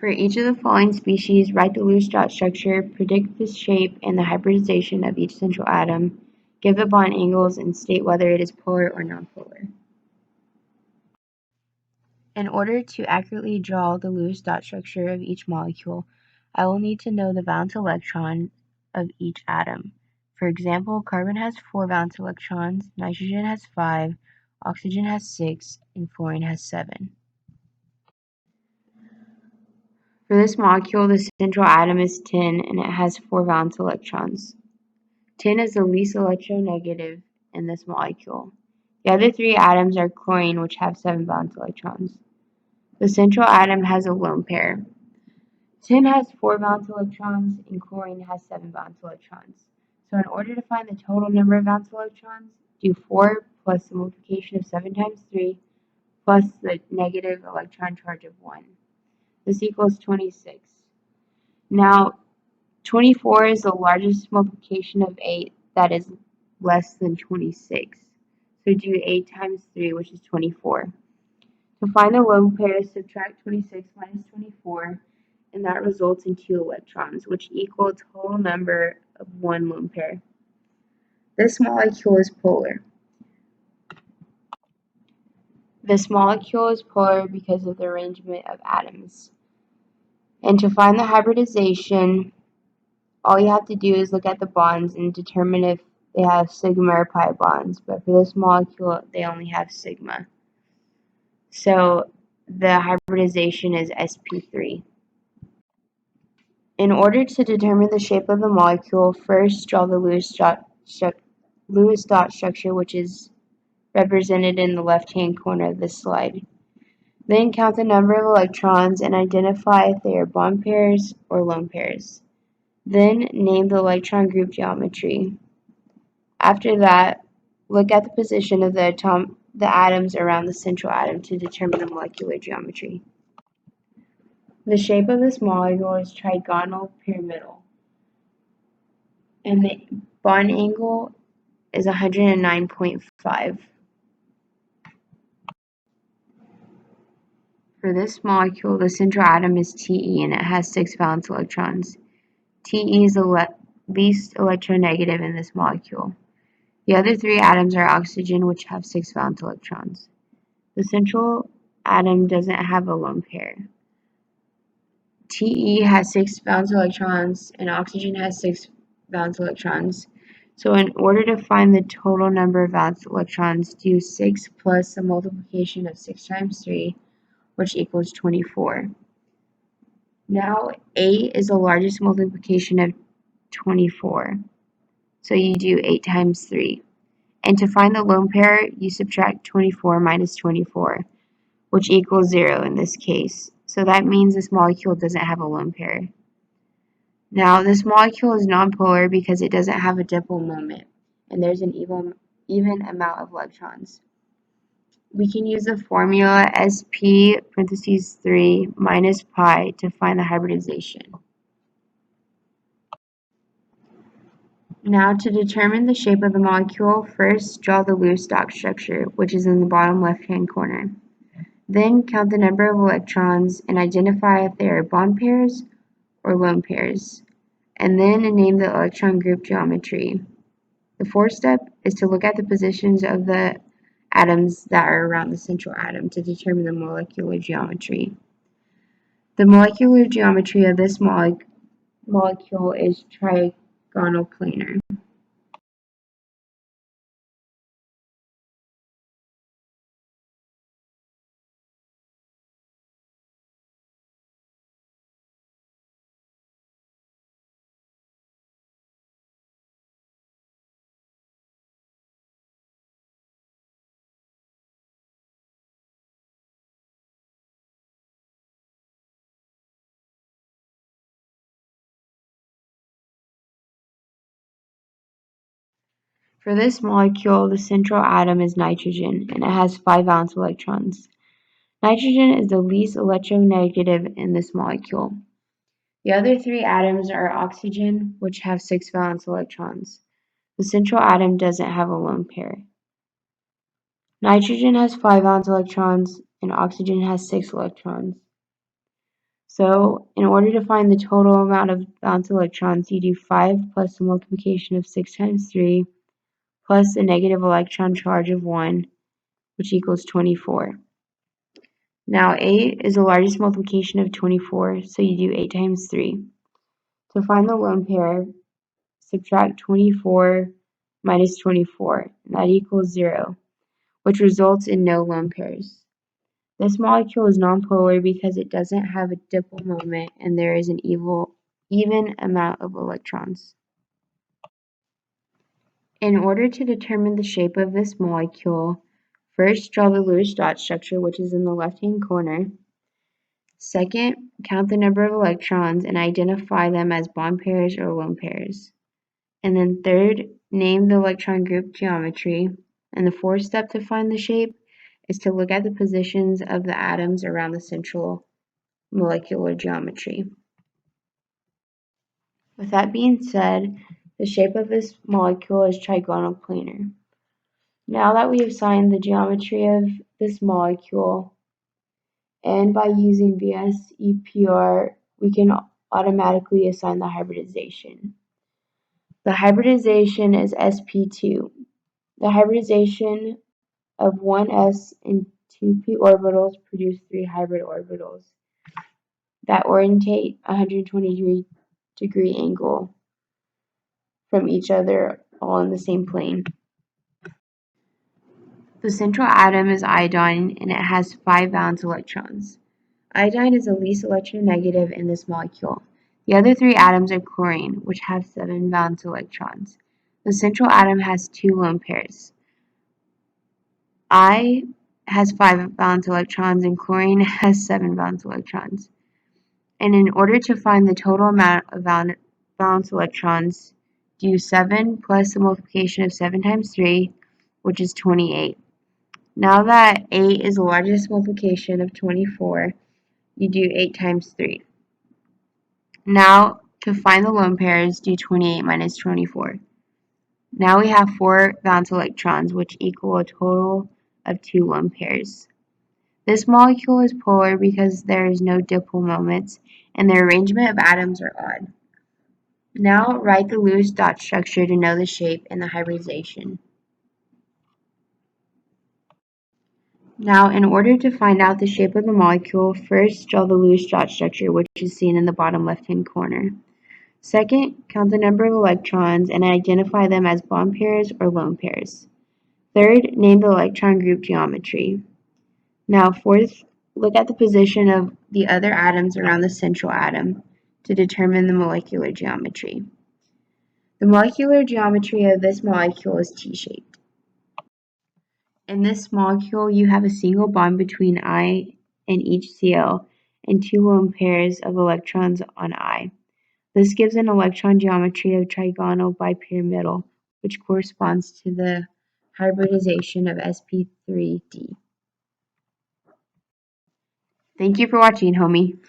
For each of the following species, write the Lewis dot structure, predict the shape and the hybridization of each central atom, give the bond angles, and state whether it is polar or nonpolar. In order to accurately draw the Lewis dot structure of each molecule, I will need to know the valence electron of each atom. For example, carbon has 4 valence electrons, nitrogen has 5, oxygen has 6, and fluorine has 7. For this molecule, the central atom is tin and it has 4 valence electrons. Tin is the least electronegative in this molecule. The other 3 atoms are chlorine, which have 7 valence electrons. The central atom has a lone pair. Tin has 4 valence electrons and chlorine has 7 valence electrons. So in order to find the total number of valence electrons, do 4 plus the multiplication of 7 times 3 plus the negative electron charge of 1. This equals 26. Now, 24 is the largest multiplication of 8 that is less than 26. So do 8 times 3, which is 24. To find the lone pair, subtract 26 minus 24, and that results in 2 electrons, which equal a total number of 1 lone pair. This molecule is polar. This molecule is polar because of the arrangement of atoms. And to find the hybridization, all you have to do is look at the bonds and determine if they have sigma or pi bonds. But for this molecule, they only have sigma. So the hybridization is sp3. In order to determine the shape of the molecule, first draw the Lewis dot structure, which is represented in the left-hand corner of this slide. Then count the number of electrons and identify if they are bond pairs or lone pairs. Then name the electron group geometry. After that, look at the position of the atoms around the central atom to determine the molecular geometry. The shape of this molecule is trigonal pyramidal, and the bond angle is 109.5. For this molecule, the central atom is Te and it has 6 valence electrons. Te is the least electronegative in this molecule. The other 3 atoms are oxygen, which have 6 valence electrons. The central atom doesn't have a lone pair. Te has 6 valence electrons and oxygen has 6 valence electrons. So in order to find the total number of valence electrons, do 6 plus the multiplication of 6 times 3, which equals 24. Now 8 is the largest multiplication of 24. So you do 8 times 3. And to find the lone pair, you subtract 24 minus 24, which equals 0 in this case. So that means this molecule doesn't have a lone pair. Now, this molecule is nonpolar because it doesn't have a dipole moment, and there's an even amount of electrons. We can use the formula Sp parentheses 3 minus pi to find the hybridization. Now, to determine the shape of the molecule, first draw the Lewis dot structure, which is in the bottom left-hand corner. Then count the number of electrons and identify if they are bond pairs or lone pairs, and then name the electron group geometry. The fourth step is to look at the positions of the atoms that are around the central atom to determine the molecular geometry. The molecular geometry of this molecule is trigonal planar. For this molecule, the central atom is nitrogen, and it has 5 valence electrons. Nitrogen is the least electronegative in this molecule. The other 3 atoms are oxygen, which have 6 valence electrons. The central atom doesn't have a lone pair. Nitrogen has 5 valence electrons, and oxygen has 6 electrons. So in order to find the total amount of valence electrons, you do 5 plus the multiplication of 6 times 3 plus a negative electron charge of 1, which equals 24. Now 8 is the largest multiplication of 24, so you do 8 times 3. To find the lone pair, subtract 24 minus 24, and that equals 0, which results in no lone pairs. This molecule is nonpolar because it doesn't have a dipole moment and there is an even amount of electrons. In order to determine the shape of this molecule, first draw the Lewis dot structure, which is in the left-hand corner. Second, count the number of electrons and identify them as bond pairs or lone pairs. And then third, name the electron group geometry. And the fourth step to find the shape is to look at the positions of the atoms around the central molecular geometry. With that being said, the shape of this molecule is trigonal planar. Now that we have assigned the geometry of this molecule, and by using VS-EPR, we can automatically assign the hybridization. The hybridization is sp2. The hybridization of one s and two p orbitals produce 3 hybrid orbitals that orientate 120-degree angle from each other, all in the same plane. The central atom is iodine and it has 5 valence electrons. Iodine is the least electronegative in this molecule. The other 3 atoms are chlorine, which have 7 valence electrons. The central atom has 2 lone pairs. I has 5 valence electrons and chlorine has 7 valence electrons. And in order to find the total amount of valence electrons, do 7 plus the multiplication of 7 times 3, which is 28. Now that 8 is the largest multiplication of 24, you do 8 times 3. Now, to find the lone pairs, do 28 minus 24. Now we have 4 valence electrons, which equal a total of 2 lone pairs. This molecule is polar because there is no dipole moments, and the arrangement of atoms are odd. Now write the Lewis dot structure to know the shape and the hybridization. Now, in order to find out the shape of the molecule, first draw the Lewis dot structure, which is seen in the bottom left-hand corner. Second, count the number of electrons and identify them as bond pairs or lone pairs. Third, name the electron group geometry. Now, fourth, look at the position of the other atoms around the central atom to determine the molecular geometry. The molecular geometry of this molecule is T-shaped. In this molecule, you have a single bond between I and each Cl and 2 lone pairs of electrons on I. This gives an electron geometry of trigonal bipyramidal, which corresponds to the hybridization of sp3d. Thank you for watching, homie.